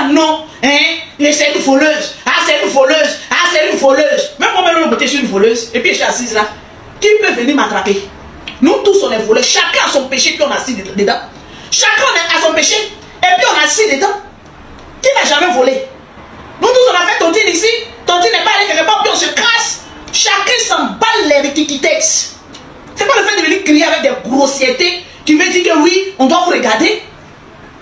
non, hein, c'est une voleuse. Ah, c'est une voleuse. Ah, c'est une voleuse. Même moi-même, je suis une voleuse. Et puis, je suis assise là. Qui peut venir m'attraper? Nous tous, on est voleurs. Chacun a son péché, puis on a assis dedans. Chacun a son péché, et puis on a assis dedans. Qui n'a jamais volé? Nous tous, on a fait tontine ici. Tontine n'est pas allé quelque part, puis on se casse. Chacun s'emballe les riquiquitex. C'est pas le fait de venir crier avec des grossièretés. Tu veux dire que oui, on doit vous regarder.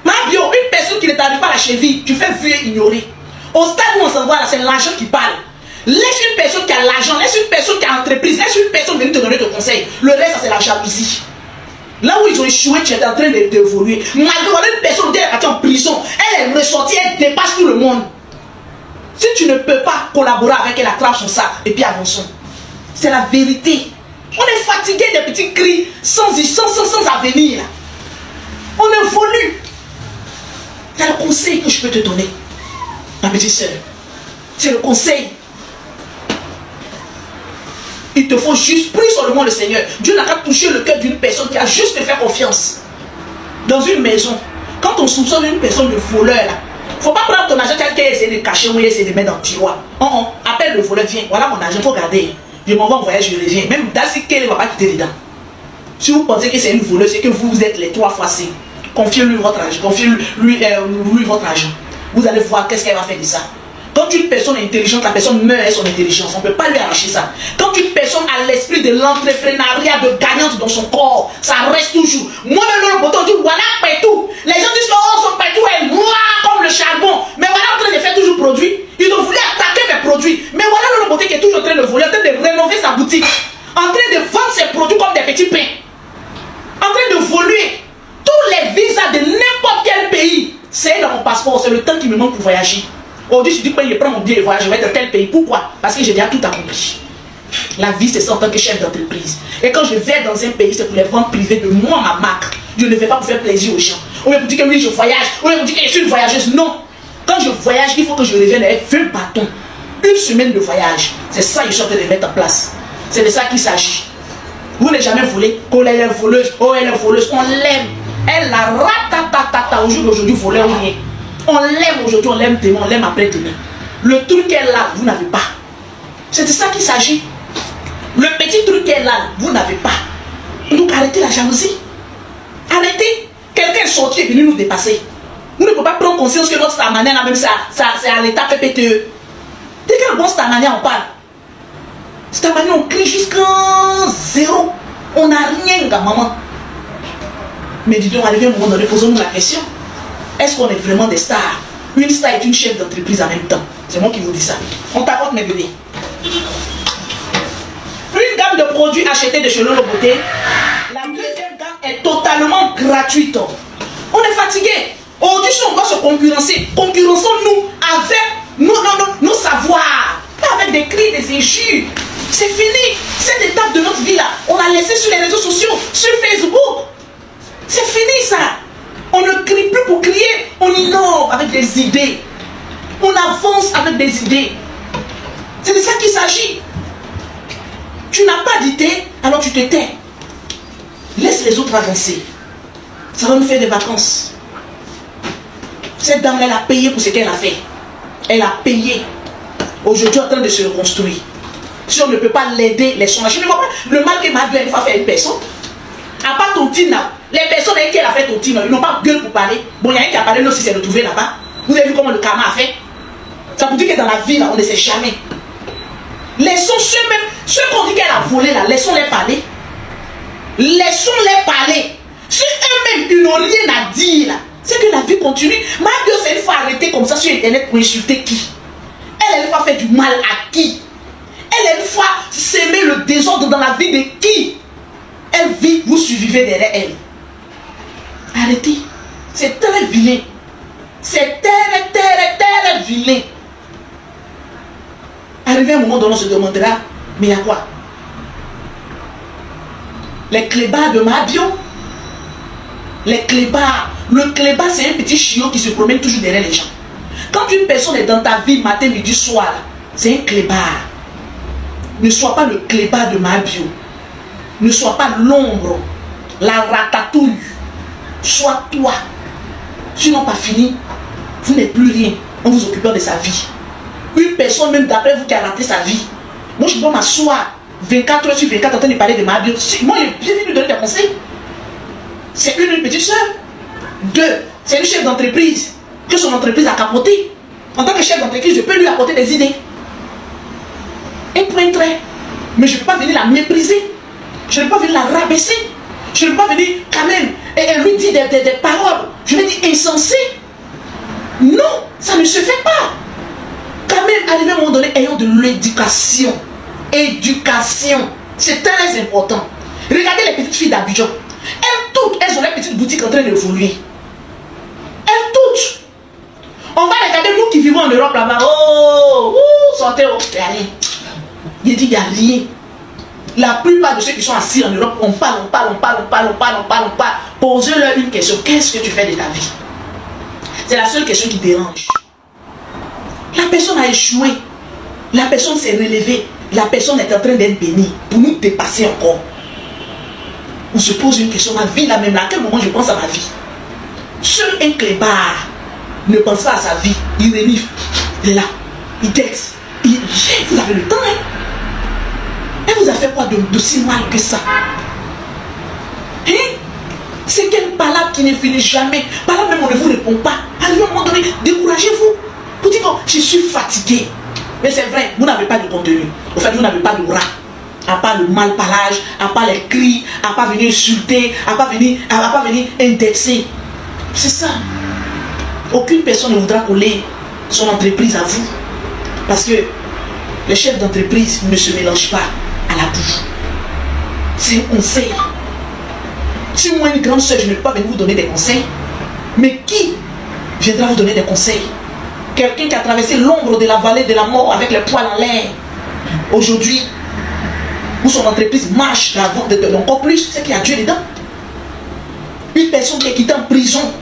Mabio, une personne qui ne t'arrive pas à la cheville, tu fais vu et ignorer. Au stade où on s'en va là, c'est l'argent qui parle. Laisse une personne qui a l'argent, laisse une personne qui a entreprise, laisse une personne venir te donner des conseils. Le reste, c'est la jalousie. Là où ils ont échoué, tu es en train d'évoluer. Malgré une personne qui est en prison, elle est ressortie, elle dépasse tout le monde. Si tu ne peux pas collaborer avec elle, attrape son sac et puis avançons. C'est la vérité. On est fatigué des petits cris sans avenir. On évolue. C'est le conseil que je peux te donner, ma petite soeur. C'est le conseil. Il te faut juste, prie seulement le Seigneur. Dieu n'a qu'à toucher le cœur d'une personne qui a juste fait confiance. Dans une maison, quand on soupçonne une personne de voleur, là, faut pas prendre ton argent quelqu'un essayer de cacher ou essayer de mettre dans le tiroir. Appelle le voleur, viens, voilà mon argent, il faut garder. Je m'en vais en voyage, je reviens. Même dans ce qu'elle ne va pas quitter dedans. Si vous pensez que c'est une voleuse, c'est que vous êtes les 3 fois C. Confiez-lui votre argent, confiez-lui votre argent. Vous allez voir qu'est-ce qu'elle va faire de ça. Quand une personne est intelligente, la personne meurt avec son intelligence. On ne peut pas lui arracher ça. Quand une personne a l'esprit de l'entrepreneuriat, de gagnante dans son corps, ça reste toujours. Moi-même, le bouton dit, voilà, partout. Les gens disent que oh, son partout est noir comme le charbon. Mais voilà, en train de faire toujours produit. Ils ont voulu attaquer mes produits. Mais voilà le bouton qui est toujours en train de voler, en train de rénover sa boutique. En train de vendre ses produits comme des petits pains. En train de voler. Tous les visas de n'importe quel pays, c'est dans mon passeport. C'est le temps qui me manque pour voyager. Aujourd'hui, je dis que je prends mon billet et voyage, je vais dans tel pays. Pourquoi? Parce que j'ai déjà tout accompli. La vie, c'est ça en tant que chef d'entreprise. Et quand je vais dans un pays, c'est pour les ventes privées de moi, ma marque. Je ne vais pas pour faire plaisir aux gens. On va vous dire que oui, je voyage. On va vous dire que je suis une voyageuse. Non. Quand je voyage, il faut que je revienne avec 20 bâtons. Une semaine de voyage. C'est ça que je suis en train de mettre en place. C'est de ça qu'il s'agit. Vous n'avez jamais volé. Oh, elle est voleuse. Oh, elle est voleuse. On l'aime. Elle la ratatatata. Aujourd'hui, volée ou rien. On l'aime aujourd'hui, on l'aime demain, on l'aime après-demain. Le truc qu'elle a, vous n'avez pas. C'est de ça qu'il s'agit. Le petit truc qu'elle a, vous n'avez pas. Donc arrêtez la jalousie. Arrêtez. Quelqu'un est sorti et venu nous dépasser. Vous ne pouvez pas prendre conscience que notre Starmania, même ça c'est à l'état PPTE. Dès que le bon Starmania, on parle. Starmania, on crie jusqu'à 0. On n'a rien, maman. Mais dis donc, arrivé un moment donné, posons-nous la question. Est-ce qu'on est vraiment des stars? Une star est une chef d'entreprise en même temps. C'est moi qui vous dis ça. On t'apporte mes bébés. Une gamme de produits achetés de chez Lolo Beauté. La deuxième gamme est totalement gratuite. On est fatigué. Aujourd'hui, si on doit se concurrencer, concurrençons-nous avec nos savoirs. Pas avec des cris, des injures. C'est fini. Cette étape de notre vie là, on l'a laissé sur les réseaux sociaux, sur Facebook. C'est fini ça. On ne crie plus pour crier, on innove avec des idées. On avance avec des idées. C'est de ça qu'il s'agit. Tu n'as pas d'idée, alors tu te tais. Laisse les autres avancer. Ça va nous faire des vacances. Cette dame, elle a payé pour ce qu'elle a fait. Elle a payé. Aujourd'hui, en train de se reconstruire. Si on ne peut pas l'aider, laissons-la. Je ne vois pas le mal que ma gueule va faire une personne. À part Tontine là, les personnes avec qui elle a fait Tontine, ils n'ont pas gueule pour parler. Bon, il y a un qui a parlé, l'autre s'est retrouvé là-bas. Vous avez vu comment le karma a fait? Ça vous dit que dans la vie là, on ne sait jamais. Laissons ceux qu'on dit qu'elle a volé là, laissons-les parler. Laissons-les parler. Si eux-mêmes, ils n'ont rien à dire là, c'est que la vie continue. Ma Dieu, c'est une fois arrêter comme ça sur internet pour insulter qui? Elle va faire du mal à qui? Elle une fois s'aimer le désordre dans la vie de qui? Elle vit, vous suivez derrière elle. Arrêtez. C'est très vilain. C'est très vilain. Arrivé un moment donné, on se demandera, mais il y a quoi? Les clébards de Mabio. Les clébards. Le clébard, c'est un petit chiot qui se promène toujours derrière les gens. Quand une personne est dans ta vie matin, midi, soir, c'est un clébard. Ne sois pas le clébard de Mabio. Ne sois pas l'ombre, la ratatouille. Sois toi. Sinon, pas fini. vous n'êtes plus rien en vous occupant de sa vie. Une personne même d'après vous qui a raté sa vie. Moi je peux m'asseoir 24 heures sur 24 en train de parler de ma vie. Moi j'ai bien lui donner des conseils. C'est une petite soeur. 2, c'est une chef d'entreprise que son entreprise a capoté. En tant que chef d'entreprise, je peux lui apporter des idées. Un point trait. Mais je ne peux pas venir la mépriser. Je ne peux pas venir la rabaisser. Je ne peux pas venir quand même et lui dire des paroles, je vais dire insensées. Non, ça ne se fait pas. Quand même, arrivé à un moment donné, ayons de l'éducation. Éducation. C'est très important. Regardez les petites filles d'Abidjan. Elles toutes, elles ont les petites boutiques en train d'évoluer. Elles toutes. On va regarder nous qui vivons en Europe là-bas. Oh, sortez, oh, il n'y a rien. Il dit, il n'y a rien. La plupart de ceux qui sont assis en Europe, on parle. Posez-leur une question. Qu'est-ce que tu fais de ta vie? C'est la seule question qui dérange. La personne a échoué. La personne s'est relevée. La personne est en train d'être bénie. Pour nous dépasser encore. On se pose une question. Ma vie là même, à quel moment je pense à ma vie? Seul un clébard ne pense pas à sa vie. Il renifle. Il est là. Il texte. Vous avez le temps, hein? Elle vous a fait quoi de si mal que ça? Hein? C'est quelle parole qui ne finit jamais. Parole même on ne vous répond pas. Arrivé à un moment donné, découragez-vous. Vous dites, oh, je suis fatigué. Mais c'est vrai, vous n'avez pas de contenu. En fait, vous n'avez pas de rat. À part le mal parlage, à part les cris, à part venir insulter, à part venir indexer. C'est ça. Aucune personne ne voudra coller son entreprise à vous. Parce que les chefs d'entreprise ne se mélangent pas à la bouche. C'est un conseil. Si moi, une grande soeur, je ne peux pas venir vous donner des conseils, mais qui viendra vous donner des conseils? Quelqu'un qui a traversé l'ombre de la vallée de la mort avec les poils en l'air. Aujourd'hui, où son entreprise marche encore plus, c'est qu'il y a Dieu dedans. Une personne qui est quittée en prison,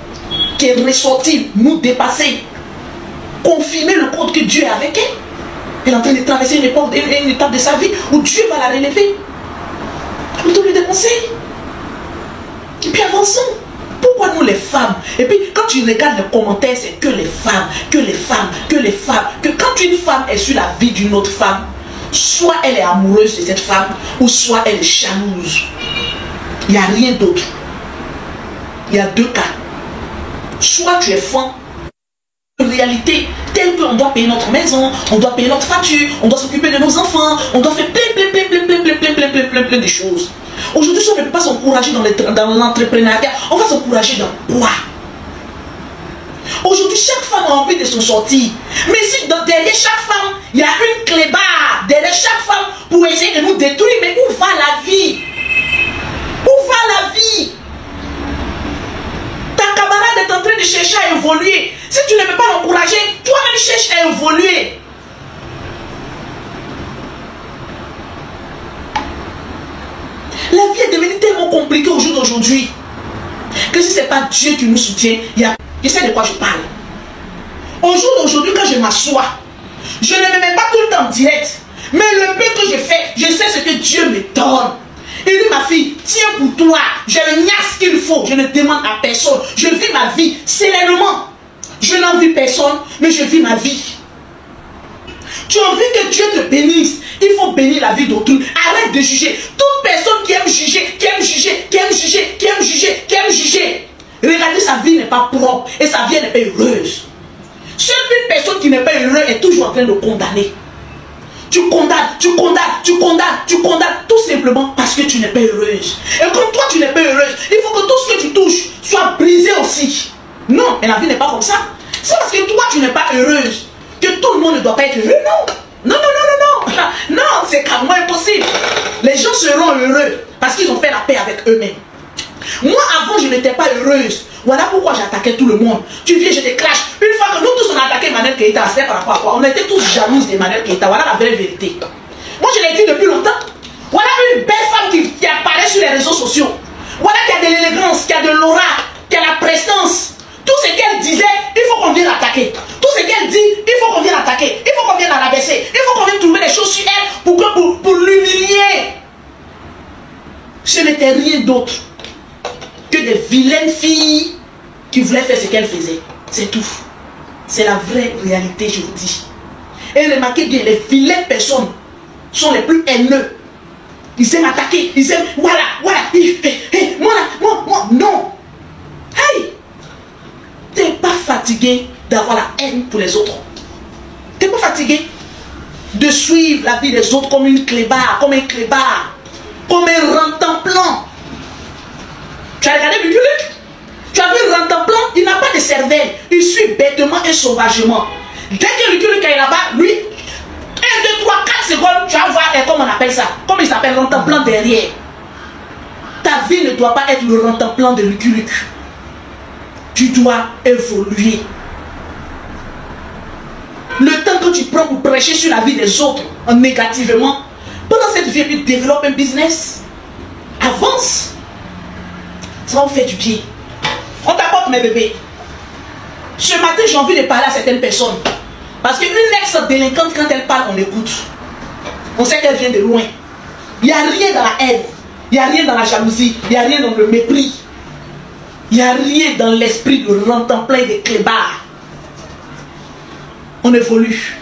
qui est ressortie, nous dépasser, confirmer le compte que Dieu est avec elle. Elle est en train de traverser une étape de sa vie où Dieu va la relever. Nous donnons des conseils. Et puis avançons. Pourquoi nous les femmes? Et puis quand tu regardes les commentaires, c'est que les femmes, que les femmes, que les femmes. Que quand une femme est sur la vie d'une autre femme, soit elle est amoureuse de cette femme, ou soit elle est jalouse. Il n'y a rien d'autre. Il y a deux cas. Soit tu es fan. En réalité, telle qu'on doit payer notre maison, on doit payer notre facture, on doit s'occuper de nos enfants, on doit faire plein de choses. Aujourd'hui, si on ne peut pas s'encourager dans l'entrepreneuriat, on va s'encourager dans quoi? Aujourd'hui, chaque femme a envie de s'en sortir. Mais si derrière chaque femme, il y a une clébard, derrière chaque femme, pour essayer de nous détruire, mais où va la vie? Où va la vie? Ta camarade est en train de chercher à évoluer. Si tu ne peux pas l'encourager, toi-même cherche à évoluer. La vie est devenue tellement compliquée au jour d'aujourd'hui que si ce n'est pas Dieu qui nous soutient, je sais de quoi je parle. Au jour d'aujourd'hui, quand je m'assois, je ne me mets pas tout le temps en direct. Mais le peu que je fais, je sais ce que Dieu me donne. Il dit, ma fille, tiens pour toi, je ne niaise ce qu'il faut, je ne demande à personne. Je vis ma vie sereinement. Je n'envie personne, mais je vis ma vie. Tu as envie que Dieu te bénisse, il faut bénir la vie d'autrui. Arrête de juger. Toute personne qui aime juger, qui aime juger, qui aime juger, qui aime juger, qui aime juger. Regardez, sa vie n'est pas propre et sa vie n'est pas heureuse. Seule une personne qui n'est pas heureuse est toujours en train de condamner. Tu condamnes, tu condamnes, tu condamnes, tu condamnes, tout simplement parce que tu n'es pas heureuse. Et comme toi tu n'es pas heureuse, il faut que tout ce que tu touches soit brisé aussi. Non, mais la vie n'est pas comme ça. C'est parce que toi tu n'es pas heureuse que tout le monde ne doit pas être heureux. Non, non, non, non, non, non. Non, c'est carrément impossible. Les gens seront heureux parce qu'ils ont fait la paix avec eux-mêmes. Moi avant je n'étais pas heureuse. Voilà pourquoi j'attaquais tout le monde. Tu viens, je te clash. Une fois que nous tous on a attaqué Emmanuel Keïta, c'était par rapport à quoi? On était tous jalouses d'Emmanuel Keïta. Voilà la vraie vérité. Moi je l'ai dit depuis longtemps. Voilà une belle femme qui apparaît sur les réseaux sociaux. Voilà qui a de l'élégance, qui a de l'aura, qui a la prestance. Tout ce qu'elle disait, il faut qu'on vienne l'attaquer. Tout ce qu'elle dit, il faut qu'on vienne l'attaquer. Il faut qu'on vienne la rabaisser. Il faut qu'on vienne trouver des choses sur elle pour l'humilier. Ce n'était rien d'autre que des vilaines filles qui voulaient faire ce qu'elle faisait. C'est tout. C'est la vraie réalité, je vous dis. Et remarquez bien, les vilaines personnes sont les plus haineux. Ils aiment attaquer, ils aiment, voilà, moi, non. Hey, t'es pas fatigué d'avoir la haine pour les autres. T'es pas fatigué de suivre la vie des autres comme une clébard, comme un clébard, comme un rentemplant. Tu as regardé Lucky Luke? Tu as vu un rentemplant, il n'a pas de cervelle, il suit bêtement et sauvagement. Dès que Lucky Luke est là-bas, lui, 1, 2, 3, 4 secondes, tu vas voir, comment on appelle ça? Comme il s'appelle, rentemplant derrière. Ta vie ne doit pas être le rentemplant de Lucky Luke. Tu dois évoluer. Le temps que tu prends pour prêcher sur la vie des autres en négativement, pendant cette vie, tu développes un business. Avance. Ça va vous faire du bien. On t'apporte mes bébés. Ce matin, j'ai envie de parler à certaines personnes. Parce qu'une ex-délinquante, quand elle parle, on l'écoute. On sait qu'elle vient de loin. Il n'y a rien dans la haine. Il n'y a rien dans la jalousie. Il n'y a rien dans le mépris. Il n'y a rien dans l'esprit de rentemplant et de clébard. On évolue.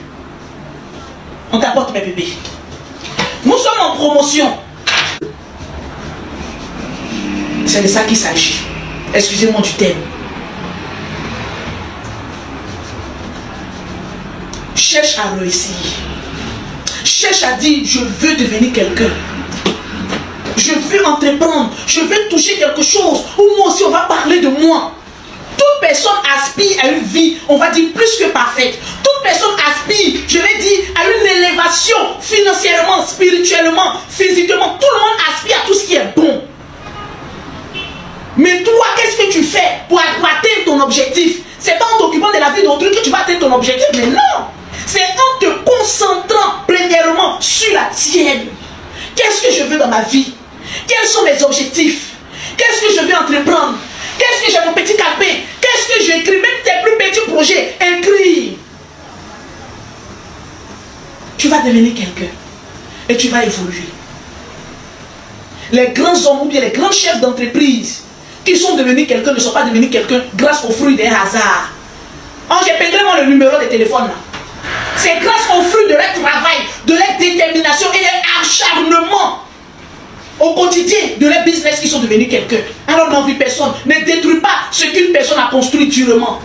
On t'apporte mes bébés. Nous sommes en promotion. C'est de ça qu'il s'agit. Excusez-moi du thème. Cherche à réussir. Cherche à dire, je veux devenir quelqu'un. Je veux entreprendre. Je veux toucher quelque chose. Ou moi aussi, on va parler de moi. Toute personne aspire à une vie, on va dire, plus que parfaite. Toute personne aspire, je vais dire, à une élévation financièrement, spirituellement, physiquement. Tout le monde aspire à tout ce qui est bon. Mais toi, qu'est-ce que tu fais pour atteindre ton objectif? C'est pas en t'occupant de la vie d'autrui que tu vas atteindre ton objectif, mais non. C'est en te concentrant premièrement sur la tienne. Qu'est-ce que je veux dans ma vie? Quels sont mes objectifs? Qu'est-ce que je veux entreprendre? Qu'est-ce que j'ai mon petit calepin? Qu'est-ce que j'écris? Même tes plus petits projets, écris. Tu vas devenir quelqu'un. Et tu vas évoluer. Les grands hommes ou bien les grands chefs d'entreprise qui sont devenus quelqu'un ne sont pas devenus quelqu'un grâce au fruit d'un hasard. J'ai pété moi le numéro de téléphone là. C'est grâce au fruit de leur travail, de leur détermination et leur acharnement au quotidien de leur business qui sont devenus quelqu'un. Alors n'envie personne. Ne détruis pas ce qu'une personne a construit durement.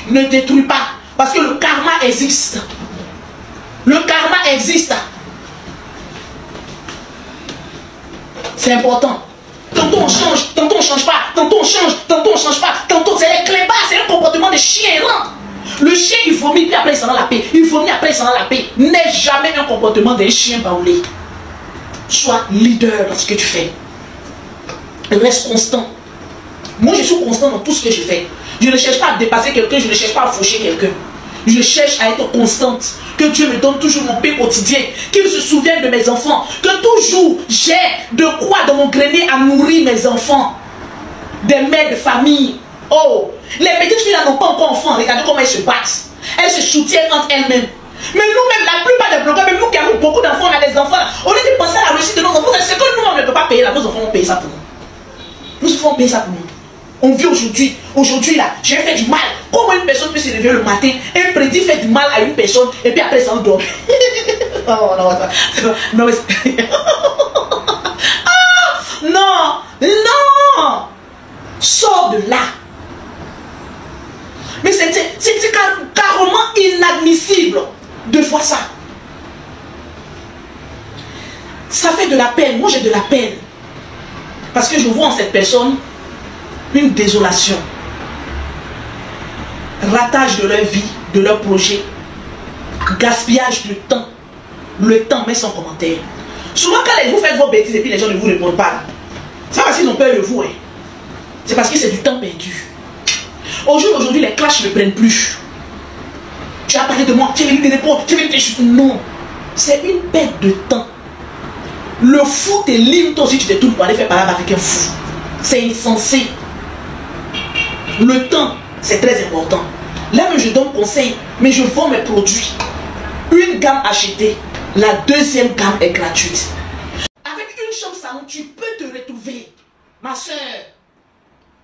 Ne détruis pas. Parce que le karma existe. Le karma existe. C'est important. Tantôt on change, tantôt on change pas, tantôt on change, tantôt on change pas, tantôt c'est les clébards, c'est un comportement de chien errant. Le chien il vomit puis après il s'en a la paix, il vomit après il s'en a la paix. N'est jamais un comportement d'un chien baoulé. Sois leader dans ce que tu fais. Reste constant. Moi je suis constant dans tout ce que je fais. Je ne cherche pas à dépasser quelqu'un, je ne cherche pas à faucher quelqu'un. Je cherche à être constante. Que Dieu me donne toujours mon pain quotidien. Qu'il se souvienne de mes enfants. Que toujours j'ai de quoi dans mon grenier à nourrir mes enfants. Des mères de famille. Oh, les petites filles n'ont pas encore enfants. Regardez comment elles se battent. Elles se soutiennent entre elles-mêmes. Mais nous-mêmes, la plupart des blogueurs, même nous qui avons beaucoup d'enfants, on a des enfants. Au lieu de penser à la réussite de nos enfants, c'est ce que nous-mêmes ne pouvons pas payer là. Nos enfants vont payer ça pour nous. Nous devons payer ça pour nous. On vit aujourd'hui. Aujourd'hui là, j'ai fait du mal. Comment une personne peut se réveiller le matin, un prédit fait du mal à une personne et puis après ça on dort. Oh non, non, ah, non, non. Sors de là. Mais c'est carrément inadmissible de voir ça. Ça fait de la peine. Moi j'ai de la peine. Parce que je vois en cette personne une désolation. Ratage de leur vie, de leur projet. Gaspillage de temps. Le temps, met sans commentaire. Souvent quand vous faites vos bêtises et puis les gens ne vous répondent pas, c'est parce qu'ils ont peur de vous. Hein. C'est parce que c'est du temps perdu. Aujourd'hui, les clashs ne prennent plus. Tu as parlé de moi, tu es venu te répondre, tu es venu te chuter. Non. C'est une perte de temps. Le fou te lime, toi aussi tu te tournes pour aller faire parler avec un fou. C'est insensé. Le temps, c'est très important. Là, je donne conseil, mais je vends mes produits. Une gamme achetée, la deuxième gamme est gratuite. Avec une chambre salon, tu peux te retrouver, ma soeur.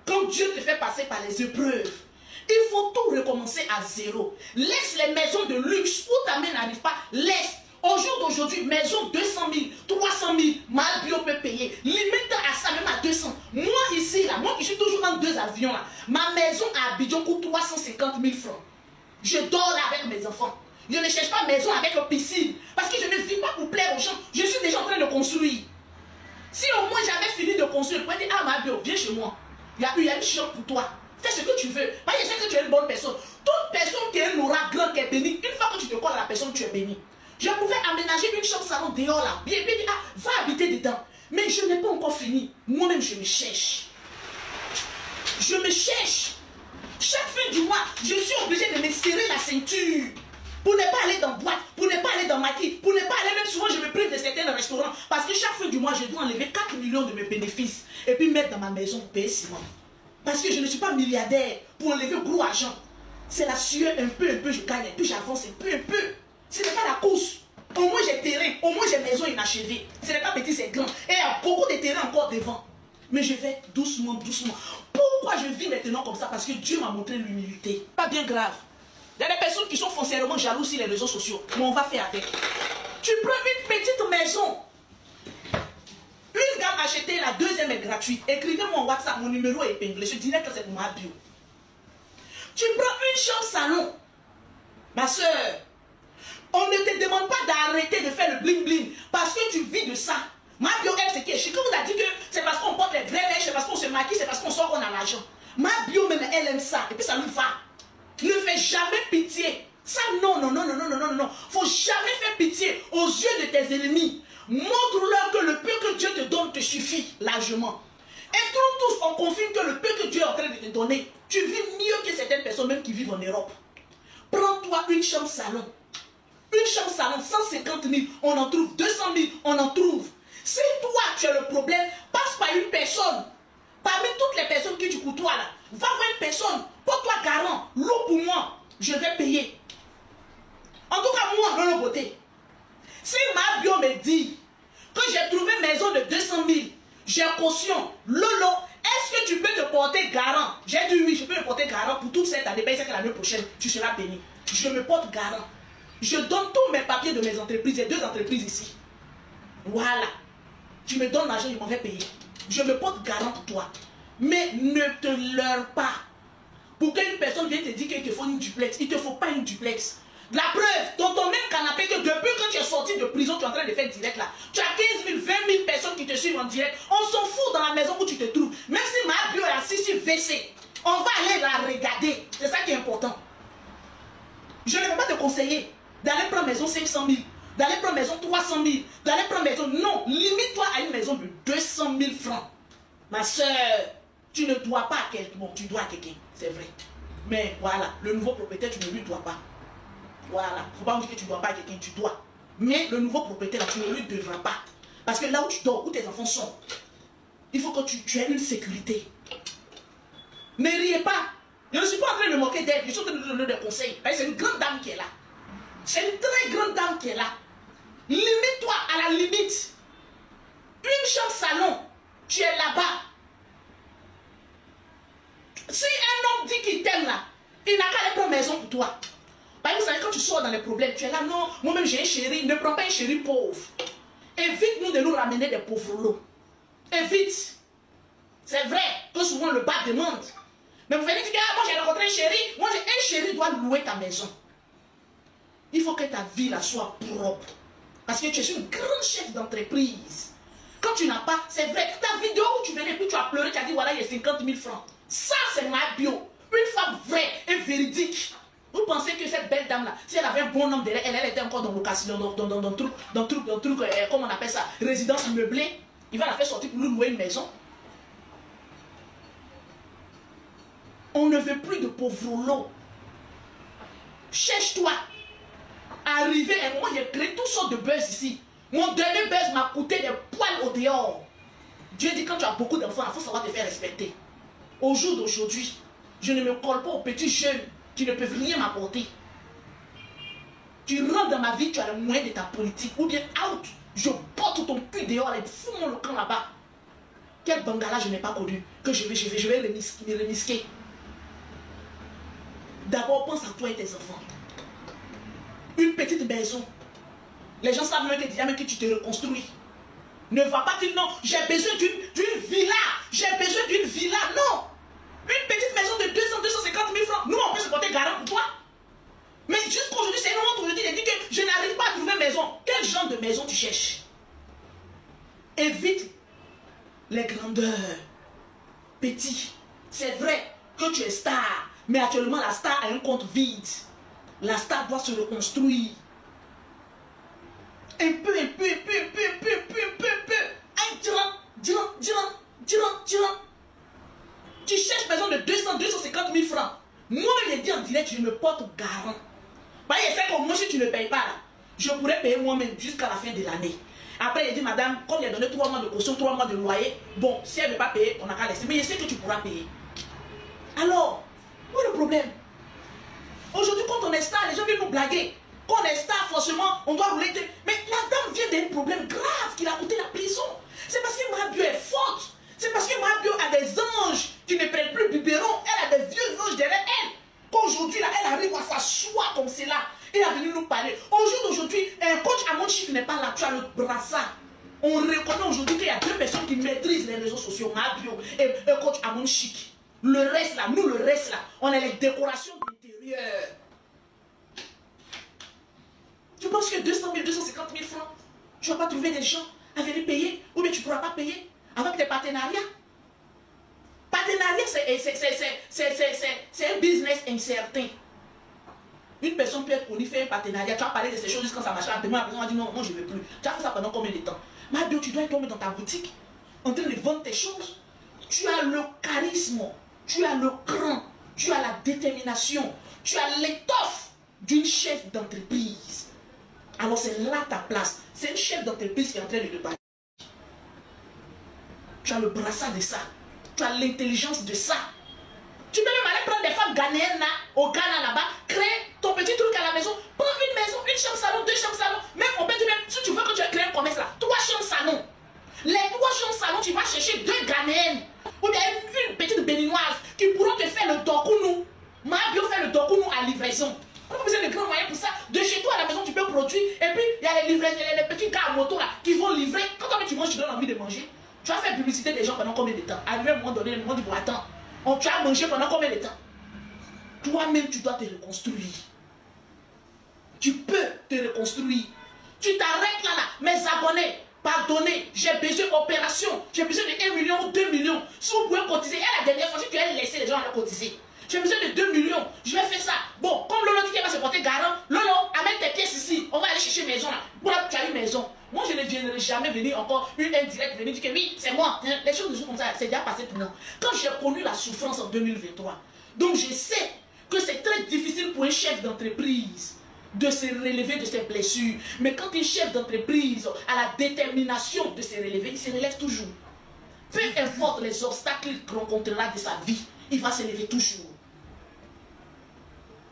Quand Dieu te fait passer par les épreuves, Il faut tout recommencer à zéro. Laisse les maisons de luxe où ta main n'arrive pas. Laisse. Au jour d'aujourd'hui, maison 200 000, 300 000, mal bio peut payer. Limite à ça, même à 200. Moi ici, là, moi qui suis toujours dans 2 avions, là, ma maison à Abidjan coûte 350 000 francs. Je dors là avec mes enfants. Je ne cherche pas maison avec une piscine. Parce que je ne vis pas pour plaire aux gens. Je suis déjà en train de construire. Si au moins j'avais fini de construire, je pourrais dire, ah ma bio, viens chez moi. Il y a une chambre pour toi. Fais ce que tu veux. Parce que je sais que tu es une bonne personne. Toute personne qui est un aura grand, qui est bénie, une fois que tu te colles à la personne, tu es béni. Je pouvais aménager une chambre salon dehors là. Bien, bien, ah, va habiter dedans. Mais je n'ai pas encore fini. Moi-même, je me cherche. Je me cherche. Chaque fin du mois, je suis obligée de me serrer la ceinture. Pour ne pas aller dans boîte, pour ne pas aller dans maquis, pour ne pas aller, même souvent je me prive de certains restaurants. Parce que chaque fin du mois, je dois enlever 4 millions de mes bénéfices. Et puis mettre dans ma maison pour payer ciment. Parce que je ne suis pas milliardaire pour enlever gros argent. C'est la sueur, un peu, je gagne, puis j'avance un peu. Ce n'est pas la course. Au moins j'ai terrain, au moins j'ai maison inachevée. Ce n'est pas petit, c'est grand. Et il y a beaucoup de terrain encore devant. Mais je vais doucement, doucement. Pourquoi je vis maintenant comme ça? Parce que Dieu m'a montré l'humilité. Pas bien grave. Il y a des personnes qui sont foncièrement jalouses sur les réseaux sociaux. Mais on va faire avec. Tu prends une petite maison. Une gamme achetée, la deuxième est gratuite. Écrivez-moi en WhatsApp, mon numéro est épinglé. Je dirais que c'est pour ma bio. Tu prends une chambre salon. Ma soeur, on ne te demande pas d'arrêter de faire le bling bling. Parce que tu vis de ça. Ma bio, elle, c'est qui est chic. Quand on a dit que c'est parce qu'on porte les vraies mèches, c'est parce qu'on se maquille, c'est parce qu'on sort qu'on a l'argent. Ma bio, même, elle aime ça. Et puis ça lui va. Ne fais jamais pitié. Ça, non. Faut jamais faire pitié aux yeux de tes ennemis. Montre-leur que le peu que Dieu te donne te suffit largement. Et tous, on confirme que le peu que Dieu est en train de te donner, tu vis mieux que certaines personnes même qui vivent en Europe. Prends-toi une chambre salon. Une chambre salon, 150 000, on en trouve 200 000, on en trouve. Si toi, tu as le problème, passe par une personne. Parmi toutes les personnes que tu côtoies là, va voir une personne, porte-toi garant, l'eau pour moi, je vais payer. En tout cas, moi, Lolo Beauté, si ma bio me dit que j'ai trouvé une maison de 200 000, j'ai caution, Lolo, est-ce que tu peux te porter garant? J'ai dit oui, je peux me porter garant pour toute cette année, c'est que l'année prochaine, tu seras béni. Je me porte garant. Je donne tous mes papiers de mes entreprises, il y a 2 entreprises ici. Voilà. Tu me donnes l'argent, je m'en vais payer. Je me porte garant pour toi. Mais ne te leurre pas. Pour qu'une personne vienne te dire qu'il te faut une duplex, il ne te faut pas une duplex. La preuve, dans ton même canapé, que depuis que tu es sorti de prison, tu es en train de faire direct là. Tu as 15 000, 20 000 personnes qui te suivent en direct. On s'en fout dans la maison où tu te trouves. Même si ma bio est assise sur WC, on va aller la regarder. C'est ça qui est important. Je ne vais pas te conseiller d'aller prendre maison 500 000, d'aller prendre maison 300 000, d'aller prendre maison... Non, limite-toi à une maison de 200 000 francs. Ma soeur, tu ne dois pas à quelqu'un. Bon, tu dois à quelqu'un, c'est vrai. Mais voilà, le nouveau propriétaire, tu ne lui dois pas. Voilà, il ne faut pas me dire que tu ne dois pas à quelqu'un, tu dois. Mais le nouveau propriétaire, là, tu ne lui devras pas. Parce que là où tu dors, où tes enfants sont, il faut que tu aies une sécurité. Ne riez pas. Je ne suis pas en train de me moquer d'elle, je suis en train de donner des conseils. C'est une grande dame qui est là. C'est une très grande dame qui est là. Limite-toi à la limite. Une chambre salon, tu es là-bas. Si un homme dit qu'il t'aime là, il n'a qu'à aller prendre maison pour toi. Par exemple, quand tu sors dans les problèmes, tu es là, non, moi-même j'ai un chéri, ne prends pas un chéri pauvre. Évite-nous de nous ramener des pauvres lots. Évite. C'est vrai que souvent le bas demande. Mais vous venez dire que moi j'ai rencontré un chéri, moi j'ai un chéri doit louer ta maison. Il faut que ta vie là soit propre. Parce que tu es une grande chef d'entreprise. Quand tu n'as pas, c'est vrai, ta vidéo où tu venais, puis tu as pleuré, tu as dit voilà, il y a 50 000 francs. Ça, c'est ma bio. Une femme vraie et véridique. Vous pensez que cette belle dame là, si elle avait un bon homme derrière elle, elle était encore dans location, dans truc, comment on appelle ça, résidence meublée. Il va la faire sortir pour nous louer une maison. On ne veut plus de pauvres lots. Cherche-toi. Arrivé un moment, j'ai créé toutes sortes de buzz ici. Mon dernier buzz m'a coûté des poils au dehors. Dieu dit quand tu as beaucoup d'enfants, il faut savoir te faire respecter. Au jour d'aujourd'hui, je ne me colle pas aux petits jeunes qui ne peuvent rien m'apporter. Tu rentres dans ma vie, tu as le moyen de ta politique. Ou bien out, je porte ton cul dehors et fous-moi le camp là-bas. Quel bangala je n'ai pas connu. Que je vais remisquer. D'abord, pense à toi et tes enfants. Une petite maison. Les gens savent même que tu te reconstruis. Ne va pas dire non, j'ai besoin d'une villa. J'ai besoin d'une villa. Non. Une petite maison de 200, 250 000 francs. Nous, on peut se porter garant pour toi. Mais jusqu'aujourd'hui, c'est une honte aujourd'hui. Il dit que je n'arrive pas à trouver maison. Quel genre de maison tu cherches? Évite les grandeurs. Petit. C'est vrai que tu es star. Mais actuellement, la star a un compte vide. La star doit se reconstruire. Un peu. Tu cherches maison de 200, 250 000 francs. Moi, je l'ai dit en direct, je me porte garant. Bah, il sait que moi, si tu ne payes pas là, je pourrais payer moi-même jusqu'à la fin de l'année. Après, il dit, madame, comme il a donné 3 mois de caution, 3 mois de loyer, bon, si elle ne veut pas payer, on n'a qu'à laisser. Mais je sais que tu pourras payer. Alors, où est le problème? Aujourd'hui, quand on est star, les gens viennent nous blaguer. Quand on est star, forcément, on doit rouler. Mais la dame vient d'un problème grave qui l'a coûté la prison. C'est parce que ma bio est forte. C'est parce que ma bio a des anges qui ne prennent plus biberon. Elle a des vieux anges derrière elle. Qu'aujourd'hui, là, elle arrive à s'asseoir comme cela. Et à venir nous parler. Au jour d'aujourd'hui, un coach à mon chiffre n'est pas là. Tu as le brassard. On reconnaît aujourd'hui qu'il y a 2 personnes qui maîtrisent les réseaux sociaux. Ma bio et un coach à mon chic. Le reste là, nous le reste là, on a les décorations d'intérieur. Tu penses que 200 000, 250 000 francs, tu ne vas pas trouver des gens à venir payer, ou bien tu ne pourras pas payer avec tes partenariats? Partenariat, c'est un business incertain. Une personne peut être connue, faire un partenariat, tu vas parler de ces choses jusqu'à ça marche. Demain, la personne va dire non, je ne veux plus. Tu as fait ça pendant combien de temps? Ma Dieu, tu dois être tombé dans ta boutique, en train de vendre tes choses. Tu as le charisme, tu as le cran, tu as la détermination, tu as l'étoffe d'une chef d'entreprise. Alors c'est là ta place. C'est une chef d'entreprise qui est en train de te parler. Tu as le brassard de ça. Tu as l'intelligence de ça. Tu peux même aller prendre des femmes ghanéennes là, au Ghana là-bas, créer ton petit truc à la maison, prends une maison, une chambre salon, 2 chambres salon. Même on peut dire même, si tu veux que tu aies créé un commerce là, 3 chambres salon. Les 3 chambres salon, tu vas chercher 2 ghanéennes. Ou bien une petite béninoise qui pourront te faire le dokounou. Ma bio fait le dokounou à livraison. On a besoin de grands moyens pour ça. De chez toi à la maison, tu peux produire. Et puis, il y a les livreurs, les petits gars à moto là, qui vont livrer. Quand toi tu manges, tu donnes envie de manger. Tu vas faire publicité des gens pendant combien de temps? Arrivé à un moment donné, le monde dit, bon, attends, tu as mangé pendant combien de temps? Toi-même, tu dois te reconstruire. Tu peux te reconstruire. Tu t'arrêtes là, mes abonnés. Pardonnez, j'ai besoin d'opération. J'ai besoin de 1 million ou 2 millions. Si vous pouvez cotiser, la dernière fois, si tu as laissé les gens à cotiser. J'ai besoin de 2 millions. Je vais faire ça. Bon, comme Lolo dit qu'elle va se porter garant, Lolo, amène tes pièces ici. On va aller chercher maison là. Voilà, tu as une maison. Moi, je ne viendrai jamais venir encore une indirecte venir dire que oui, c'est moi. Les choses de jour comme ça, c'est déjà passé pour moi. Quand j'ai connu la souffrance en 2023, donc je sais que c'est très difficile pour un chef d'entreprise de se relever de ses blessures. Mais quand un chef d'entreprise a la détermination de se relever, il se relève toujours. Peu importe les obstacles qu'il rencontrera de sa vie, il va se lever toujours.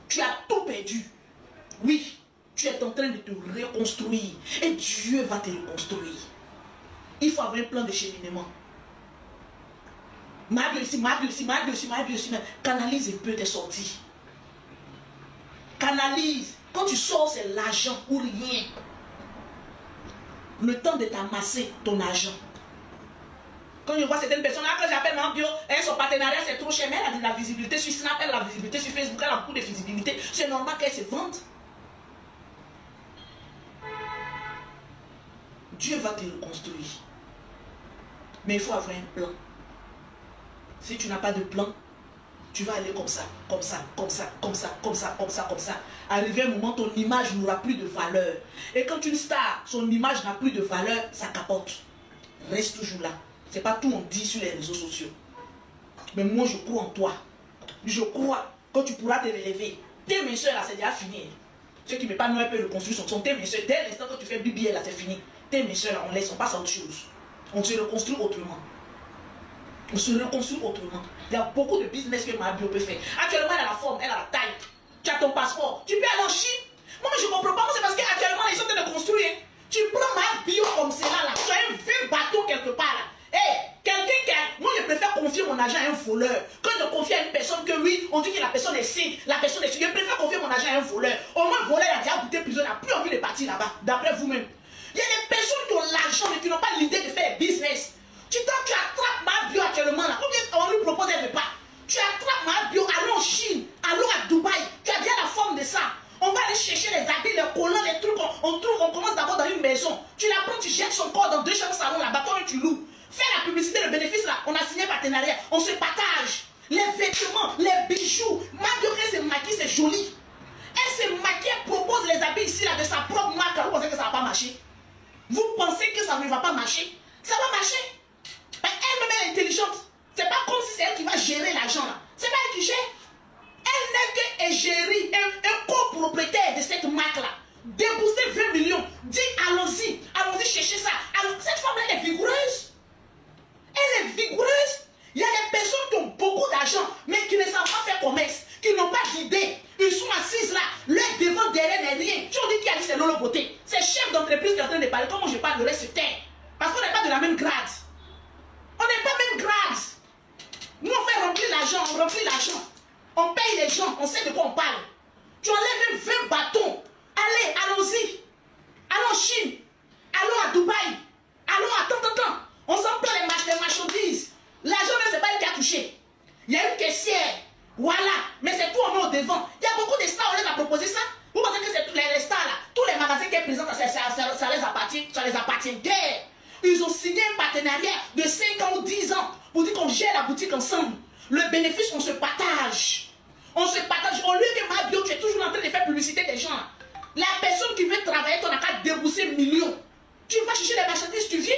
Tu as tout perdu. Oui, tu es en train de te reconstruire. Et Dieu va te reconstruire. Il faut avoir un plan de cheminement. Canalise un peu tes sorties. Canalise. Quand tu sors, c'est l'argent ou rien. Le temps de t'amasser ton argent. Quand je vois certaines personnes là, quand j'appelle ma bio, son partenariat c'est trop cher, mais elle a de la visibilité sur Snap, elle a de la visibilité sur Facebook, elle a beaucoup de visibilité. C'est normal qu'elle se vende. Dieu va te reconstruire. Mais il faut avoir un plan. Si tu n'as pas de plan, tu vas aller comme ça, comme ça, comme ça, comme ça, comme ça, comme ça, comme ça. Arrivé un moment, ton image n'aura plus de valeur. Et quand une star, son image n'a plus de valeur, ça capote. Reste toujours là. C'est pas tout on dit sur les réseaux sociaux. Mais moi, je crois en toi. Je crois que tu pourras te relever. Tes mes soeurs, là, c'est déjà fini. Ceux qui ne mettent pas un peu de construction sont tes mes soeurs. Dès l'instant que tu fais BBL, là, c'est fini. Tes mes soeurs, là, on laisse, on passe à autre chose. On se reconstruit autrement. On se reconstruit autrement. Il y a beaucoup de business que ma bio peut faire. Actuellement, elle a la forme, elle a la taille. Tu as ton passeport. Tu peux aller en Chine. Moi, je ne comprends pas. C'est parce qu'actuellement, ils sont en train de construire. Tu prends ma bio comme cela, là. Tu as un vieux bateau quelque part, là. Hey, quelqu'un qui a... Moi, je je préfère confier mon argent à un voleur que de confier à une personne que oui, on dit que la personne est sick, la personne est sick. Je préfère confier mon argent à un voleur. Au moins, le voleur a déjà goûté plusieurs, n'a plus envie de partir là-bas, d'après vous-même. Il y a des personnes qui ont l'argent mais qui n'ont pas l'idée de faire business. Tu attrapes ma bio actuellement là. On lui propose un repas. Tu attrapes ma bio, allons en Chine, allons à Dubaï. Tu as bien la forme de ça. On va aller chercher les habits, les collants, les trucs. On commence d'abord dans une maison. Tu la prends, tu jettes son corps dans 2 chambres salon là-bas, toi tu loues. Fais la publicité, le bénéfice là. On a signé un partenariat. On se partage. Les vêtements, les bijoux. Ma bio, elle se maquille, c'est joli. Elle se maquille, elle propose les habits ici là de sa propre marque. Vous pensez que ça ne va pas marcher? Vous pensez que ça ne va pas marcher? Ça va marcher. Elle-même elle est intelligente. C'est pas comme si c'est elle qui va gérer l'argent là. C'est pas elle qui gère. Elle n'est que gérer un copropriétaire de cette marque là. Débourser 20 millions. Dis allons-y. Allons-y chercher ça. Alors, cette femme elle est vigoureuse. Elle est vigoureuse. Il y a des personnes qui ont beaucoup d'argent mais qui ne savent pas faire commerce. Qui n'ont pas d'idée. Ils sont assises là. Leur devant derrière n'est rien. Tu as dit qui a dit c'est Lolo Beauté. C'est chef d'entreprise qui est en train de parler. Comment je parle de reste terre. Parce qu'on n'est pas de la même grade. On n'est pas même grade. Nous on fait remplir l'argent. On remplit l'argent. On paye les gens. On sait de quoi on parle. Tu enlèves 20 bâtons. Allez, allons-y. Allons en Chine. Allons à Dubaï. Allons à tant. On s'en prend les marchandises. L'argent, c'est pas elle qui a touché. Il y a une caissière. Voilà. Mais c'est tout, on met au devant. Il y a beaucoup de stars, on les a proposé ça. Vous pensez que c'est tous les stars là. Tous les magasins qui présentent, ça les appartient guère. Ils ont signé un partenariat de 5 ans ou 10 ans pour dire qu'on gère la boutique ensemble. Le bénéfice, on se partage. On se partage. Au lieu que ma bio, tu es toujours en train de faire publicité des gens. La personne qui veut travailler, tu n'as qu'à débourser millions. Tu vas chercher les marchandises, tu viens.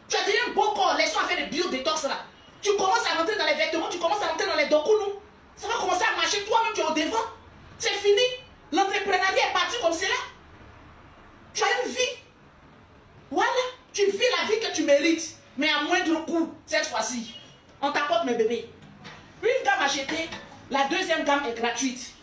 Tu as déjà un beau corps. Laisse-moi faire des bio-détox là. Tu commences à rentrer dans les vêtements, tu commences à rentrer dans les dokunu. Ça va commencer à marcher. Toi-même, tu es au devant. C'est fini. L'entrepreneuriat est parti comme cela. Tu as une vie. Voilà. Tu vis la vie que tu mérites. Mais à moindre coût, cette fois-ci. On t'apporte mes bébés. Une gamme achetée. La deuxième gamme est gratuite.